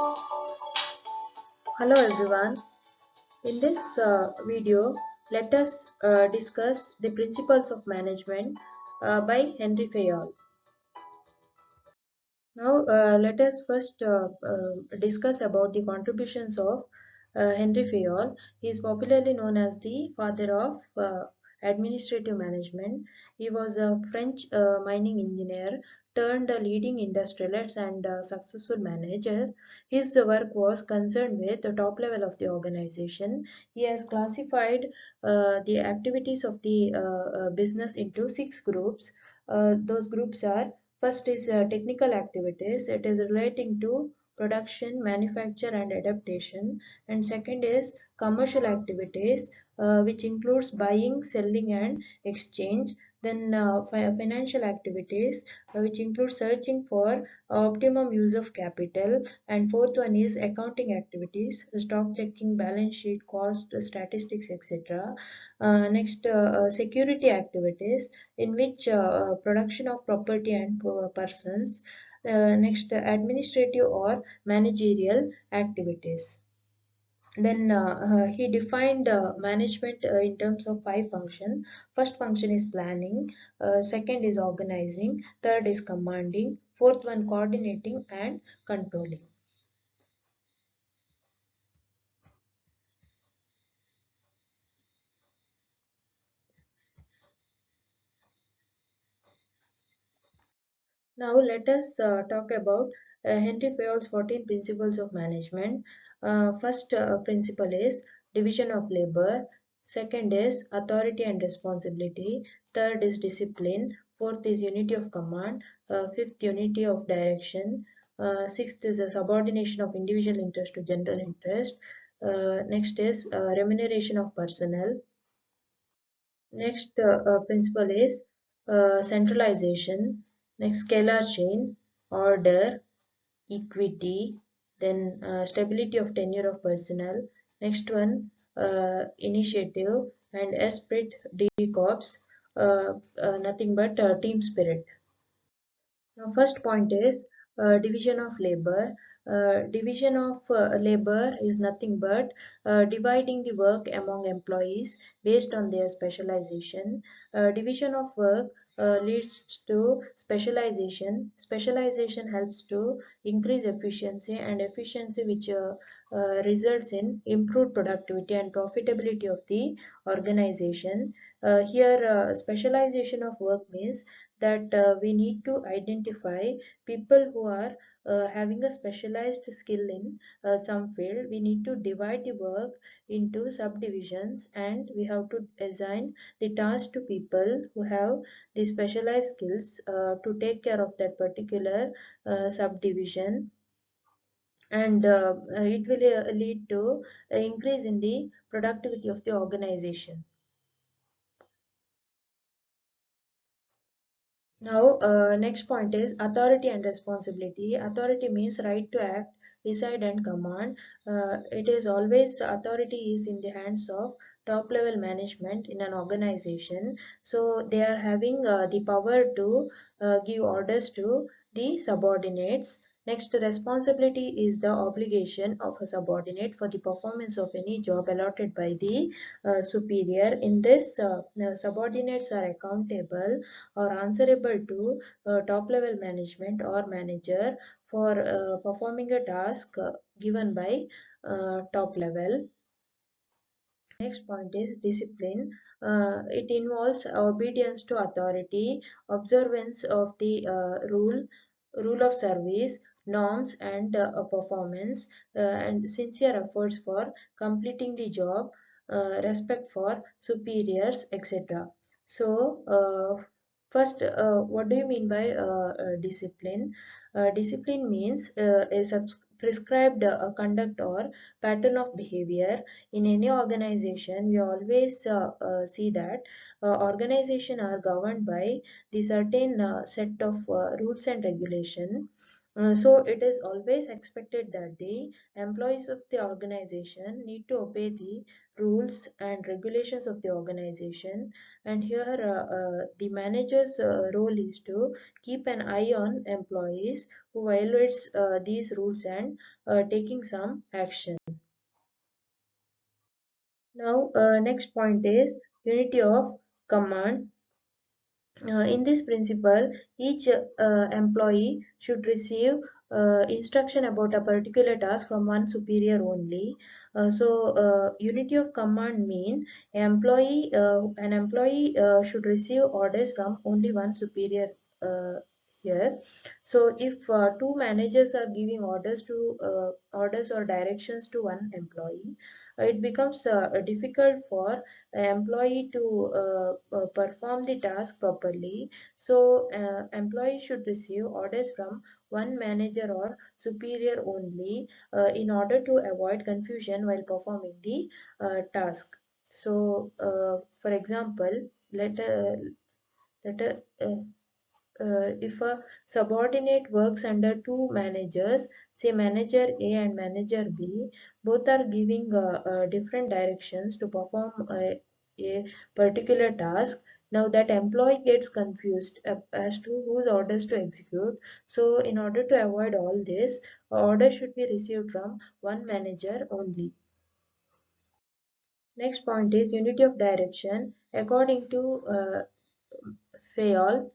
Hello everyone. In this video, let us discuss the principles of management by Henry Fayol. Now, let us first discuss about the contributions of Henry Fayol. He is popularly known as the father of administrative management. He was a French mining engineer turned a leading industrialist and successful manager. His work was concerned with the top level of the organization. He has classified the activities of the business into six groups. Those groups are: first is technical activities. It is relating to production, manufacture, and adaptation. And second is commercial activities, which includes buying, selling, and exchange. Then financial activities, which include searching for optimum use of capital. And fourth one is accounting activities, stock checking, balance sheet, cost, statistics, etc. Next, security activities, in which production of property and persons. Next, administrative or managerial activities. Then he defined management in terms of five functions. First function is planning, second is organizing, third is commanding, fourth one coordinating and controlling. Now let us talk about Henry Fayol's 14 principles of management. First principle is division of labor. Second is authority and responsibility. Third is discipline. Fourth is unity of command. Fifth, unity of direction. Sixth is a subordination of individual interest to general interest. Next is remuneration of personnel. Next principle is centralization. Next, scalar chain, order, equity, then stability of tenure of personnel. Next one, initiative, and esprit de corps, nothing but team spirit. Now, first point is division of labor. Division of labor is nothing but dividing the work among employees based on their specialization. Division of work leads to specialization. Specialization helps to increase efficiency, and efficiency which results in improved productivity and profitability of the organization. Here, specialization of work means that we need to identify people who are having a specialized skill in some field. We need to divide the work into subdivisions, and we have to assign the task to people who have the specialized skills to take care of that particular subdivision. And it will lead to an increase in the productivity of the organization. Now, next point is authority and responsibility. Authority means right to act, decide, and command. It is always authority is in the hands of top level management in an organization. So they are having the power to give orders to the subordinates. Next, responsibility is the obligation of a subordinate for the performance of any job allotted by the superior. In this, subordinates are accountable or answerable to top level management or manager for performing a task given by top level. Next point is discipline. It involves obedience to authority, observance of the rule of service, norms, and performance, and sincere efforts for completing the job, respect for superiors, etc. So, first, what do you mean by discipline? Discipline means prescribed conduct or pattern of behavior. In any organization, we always see that organization are governed by the certain set of rules and regulation. So it is always expected that the employees of the organization need to obey the rules and regulations of the organization. And here the manager's role is to keep an eye on employees who violates these rules and taking some action. Now, next point is unity of command. In this principle, each employee should receive instruction about a particular task from one superior only. Unity of command mean an employee should receive orders from only one superior uh, here. So, if two managers are giving orders or directions to one employee, it becomes difficult for employee to perform the task properly. So employee should receive orders from one manager or superior only in order to avoid confusion while performing the task. So for example, let let if a subordinate works under two managers, say manager A and manager B, both are giving different directions to perform a particular task. Now that employee gets confused as to whose orders to execute. So in order to avoid all this, order should be received from one manager only. Next point is unity of direction. According to Fayol,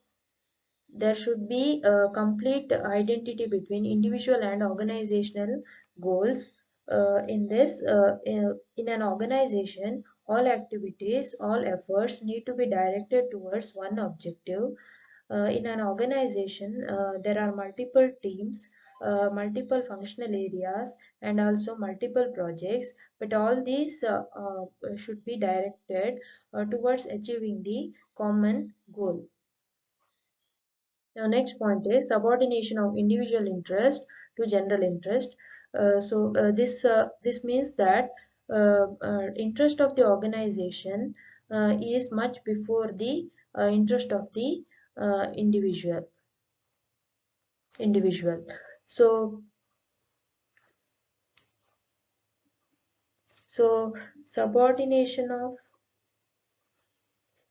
there should be a complete identity between individual and organizational goals. In an organization, all activities, all efforts need to be directed towards one objective. In an organization, there are multiple teams, multiple functional areas, and also multiple projects, but all these should be directed towards achieving the common goal. Now, next point is subordination of individual interest to general interest. This means that interest of the organization is much before the interest of the individual. Individual. So, so subordination of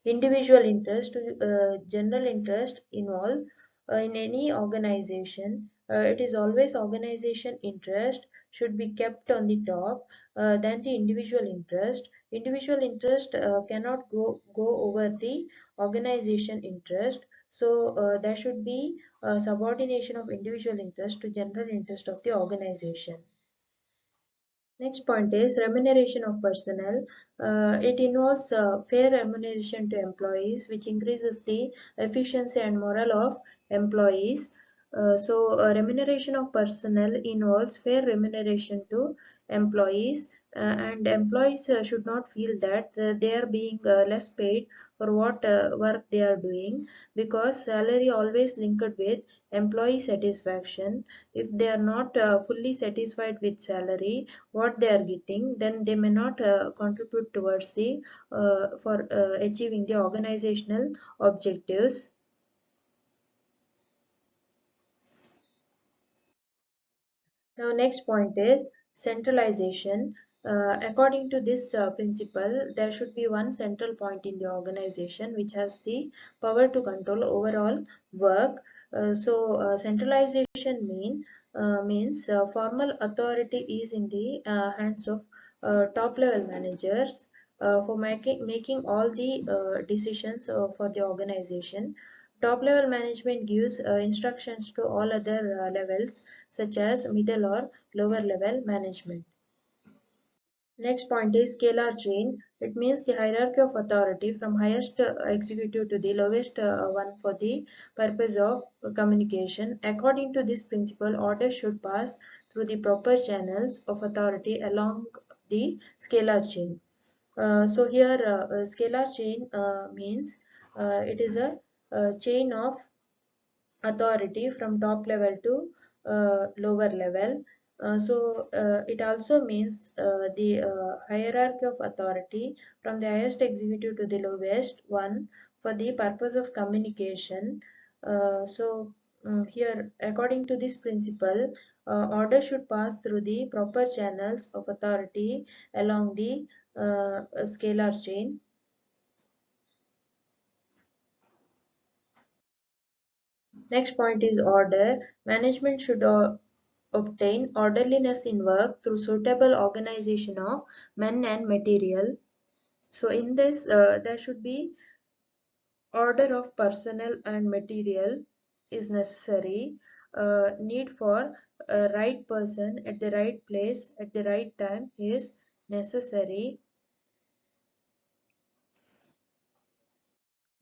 individual interest to general interest involved in any organization. It is always organization interest should be kept on the top than the individual interest. Individual interest cannot go over the organization interest. So there should be subordination of individual interest to general interest of the organization. Next point is remuneration of personnel. It involves fair remuneration to employees, which increases the efficiency and morale of employees. Remuneration of personnel involves fair remuneration to employees, and employees should not feel that they are being less paid for what work they are doing, because salary always linked with employee satisfaction. If they are not fully satisfied with salary what they are getting, then they may not contribute towards the for achieving the organizational objectives. Now, next point is centralization. According to this principle, there should be one central point in the organization which has the power to control overall work. Centralization means formal authority is in the hands of top level managers for making all the decisions for the organization. Top level management gives instructions to all other levels such as middle or lower level management. Next point is scalar chain. It means the hierarchy of authority from highest executive to the lowest one for the purpose of communication. According to this principle, orders should pass through the proper channels of authority along the scalar chain. Scalar chain means it is a chain of authority from top level to lower level. It also means the hierarchy of authority from the highest executive to the lowest one for the purpose of communication. Uh, so Here, according to this principle, order should pass through the proper channels of authority along the scalar chain. Next point is order. Management should obtain orderliness in work through suitable organization of men and material. So in this, there should be order of personnel and material is necessary. Need for a right person at the right place at the right time is necessary.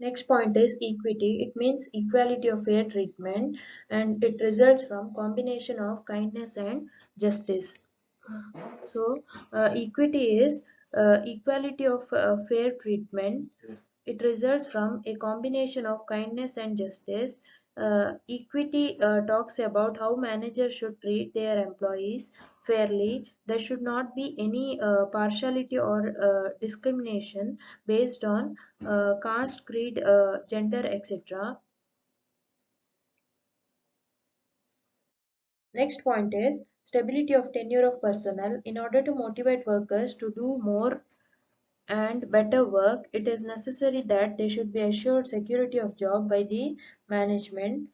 Next point is equity. It means equality of fair treatment, and it results from combination of kindness and justice. So, equity is equality of fair treatment. It results from a combination of kindness and justice. Equity talks about how managers should treat their employees fairly. There should not be any partiality or discrimination based on caste, creed, gender, etc. Next point is stability of tenure of personnel. In order to motivate workers to do more and better work, it is necessary that they should be assured security of job by the management.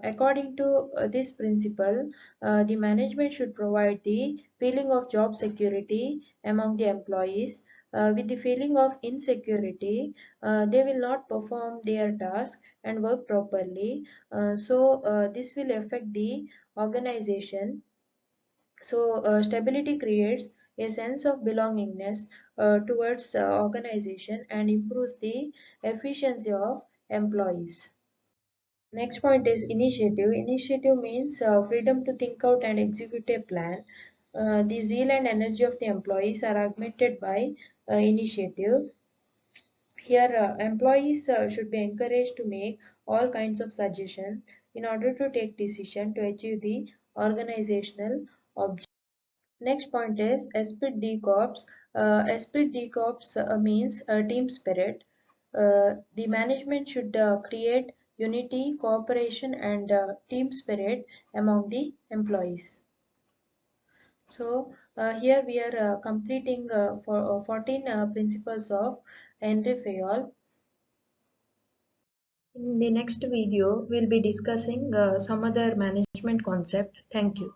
According to this principle, the management should provide the feeling of job security among the employees. With the feeling of insecurity, they will not perform their task and work properly. This will affect the organization. Stability creates a sense of belongingness towards organization and improves the efficiency of employees. Next point is initiative. Initiative means freedom to think out and execute a plan. The zeal and energy of the employees are augmented by initiative. Here, employees should be encouraged to make all kinds of suggestions in order to take decision to achieve the organizational objective. Next point is esprit de corps. Esprit de corps means team spirit. The management should create unity, cooperation, and team spirit among the employees. So here we are completing for 14 principles of Henry Fayol. In the next video, we'll be discussing some other management concept. Thank you.